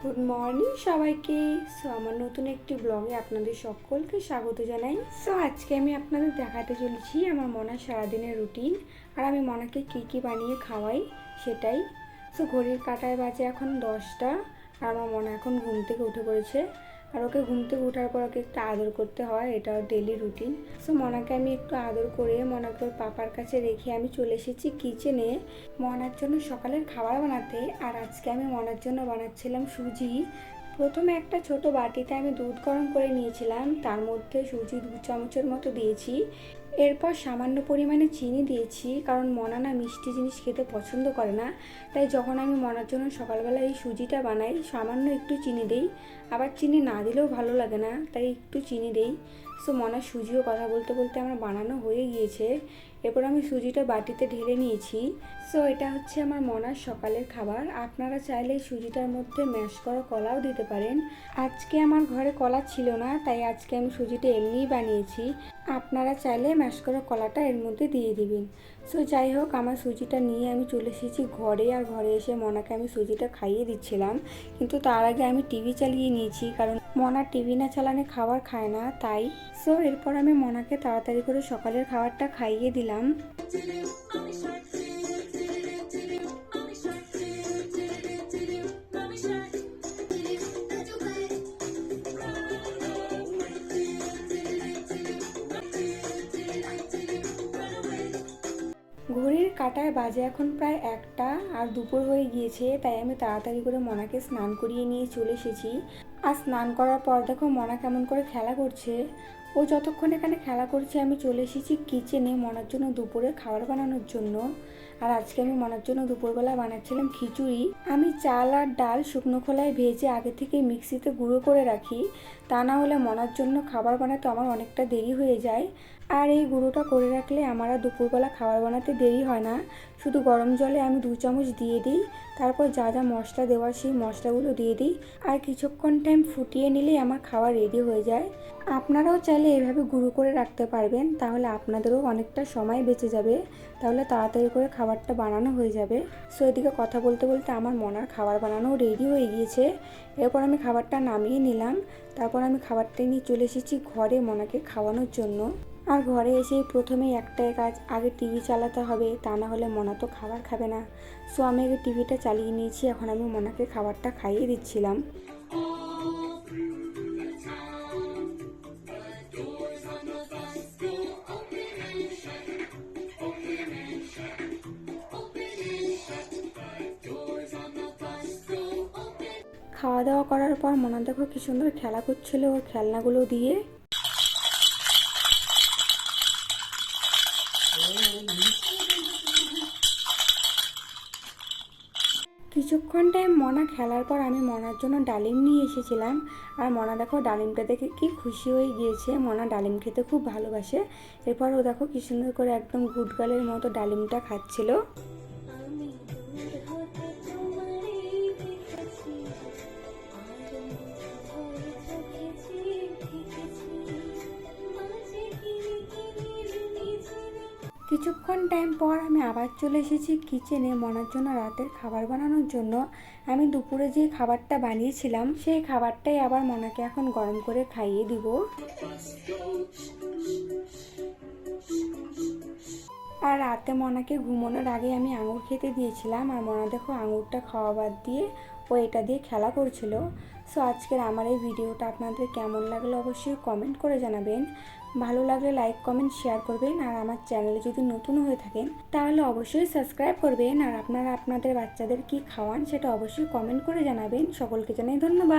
Good morning সবাইকে। আমার নতুন একটি ব্লগে আপনাদের সকলকে স্বাগত জানাই। আজকে আমি আপনাদের দেখাতে চলেছি আমার মনার সারাদিনের রুটিন, আর আমি মনাকে কী কী বানিয়ে খাওয়াই সেটাই। ঘড়ির কাঁটায় বাজে এখন 10টা, আর আমার মনা এখন ঘুম থেকে উঠে পড়েছে। আর ওকে ঘুম থেকে ওঠার পর ওকে একটু আদর করতে হয়, এটা ওর ডেলি রুটিন। মনাকে আমি একটু আদর করে মনাকে ওর পাপার কাছে রেখে আমি চলে এসেছি কিচেনে মনার জন্য সকালের খাবার বানাতে। আর আজকে আমি মনার জন্য বানাচ্ছিলাম সুজি। প্রথমে একটা ছোট বাটিতে আমি দুধ গরম করে নিয়েছিলাম, তার মধ্যে সুজি 2 চামচের মতো দিয়েছি। এরপর সামান্য পরিমাণে চিনি দিয়েছি, কারণ মনা না মিষ্টি জিনিস খেতে পছন্দ করে না। তাই যখন আমি মনার জন্য সকালবেলা এই সুজিটা বানাই সামান্য একটু চিনি দিই, আবার চিনি না দিলেও ভালো লাগে না, তাই একটু চিনি দিই। মনার সুজিও কথা বলতে বলতে আমার বানানো হয়ে গিয়েছে। এরপর আমি সুজিটা বাটিতে ঢেলে নিয়েছি। এটা হচ্ছে আমার মনার সকালের খাবার। আপনারা চাইলে সুজিটার মধ্যে ম্যাশ করা কলাও দিতে পারেন। আজকে আমার ঘরে কলা ছিল না, তাই আজকে আমি সুজিটা এমনিই বানিয়েছি। আপনারা চাইলে ম্যাশ করা কলাটা এর মধ্যে দিয়ে দিবেন। যাই হোক, আমার সুজিটা নিয়ে আমি চলে এসেছি ঘরে। আর ঘরে এসে মনাকে আমি সুজিটা খাইয়ে দিচ্ছিলাম, কিন্তু তার আগে আমি টিভি চালিয়ে নিয়েছি, কারণ মনা টিভি না চালানে খাবার খায় না, তাই। এরপর আমি মনাকে তাড়াতাড়ি করে সকালের খাবারটা খাইয়ে দিলাম। ঘড়ির কাঁটায় বাজে এখন প্রায় 1টা, আর দুপুর হয়ে গিয়েছে, তাই আমি তাড়াতাড়ি করে মনাকে স্নান করিয়ে নিয়ে চলে এসেছি। আর স্নান করার পর দেখো মনা কেমন করে খেলা করছে। ও যতক্ষণ এখানে খেলা করছে আমি চলে এসেছি কিচেনে মনার জন্য দুপুরে খাবার বানানোর জন্য। আর আজকে আমি মনার জন্য দুপুরবেলা বানাচ্ছিলাম খিচুড়ি। আমি চাল আর ডাল শুকনো খোলায় ভেজে আগে থেকে মিক্সিতে গুঁড়ো করে রাখি, তা না হলে মনার জন্য খাবার বানাতে আমার অনেকটা দেরি হয়ে যায়। আর এই গুঁড়োটা করে রাখলে আমার আর দুপুরবেলা খাবার বানাতে দেরি হয় না। শুধু গরম জলে আমি 2 চামচ দিয়ে দিই, তারপর যা যা মশলা দেওয়ার সেই মশলাগুলো দিয়ে দিই, আর কিছুক্ষণ টাইম ফুটিয়ে নিলেই আমার খাবার রেডি হয়ে যায়। আপনারাও চাইলে এভাবে গুঁড়ো করে রাখতে পারবেন, তাহলে আপনাদেরও অনেকটা সময় বেঁচে যাবে, তাহলে তাড়াতাড়ি করে খাবারটা বানানো হয়ে যাবে। এদিকে কথা বলতে বলতে আমার মনার খাবার বানানো রেডি হয়ে গিয়েছে। এরপর আমি খাবারটা নামিয়ে নিলাম, তারপর আমি খাবারটা নিয়ে চলে এসেছি ঘরে মনাকে খাওয়ানোর জন্য। আর ঘরে এসেই প্রথমেই একটাই কাজ, আগে টিভি চালাতে হবে, তা না হলে মনা তো খাবার খাবে না। আমি আগে টিভিটা চালিয়ে নিয়েছি, এখন আমি মনাকে খাবারটা খাইয়ে দিচ্ছিলাম। খাওয়া দাওয়া করার পর মনা দেখো কি সুন্দর খেলা করছিল ওর খেলনাগুলো দিয়ে। কিছুক্ষণ টাইম মনা খেলার পর আমি মনার জন্য ডালিম নিয়ে এসেছিলাম। আর মনা দেখো ডালিমটা দেখে কি খুশি হয়ে গিয়েছে, মনা ডালিম খেতে খুব ভালোবাসে। এরপর ও দেখো কি সুন্দর করে একদম গুড গার্লের মতো ডালিমটা খাচ্ছিল। কিছুক্ষণ টাইম পর আমি আবার চলে এসেছি কিচেনে মনার জন্য রাতের খাবার বানানোর জন্য। আমি দুপুরে যে খাবারটা বানিয়েছিলাম সেই খাবারটাই আবার মনাকে এখন গরম করে খাইয়ে দিব। আর রাতে মনাকে ঘুমানোর আগে আমি আঙুর খেতে দিয়েছিলাম, আর মনা দেখো আঙুরটা খাওয়া বাদ দিয়ে ও এটা দিয়ে খেলা করছিল। আজকের আমার এই ভিডিওটা আপনাদের কেমন লাগলো অবশ্যই কমেন্ট করে জানাবেন। ভালো লাগলে লাইক কমেন্ট শেয়ার করবেন, আর আমার চ্যানেলে যদি নতুন হয়ে থাকেন তাহলে অবশ্যই সাবস্ক্রাইব করবেন। আর আপনারা আপনাদের বাচ্চাদের কি খাওয়ান সেটা অবশ্যই কমেন্ট করে জানাবেন। সকলকে জানাই ধন্যবাদ।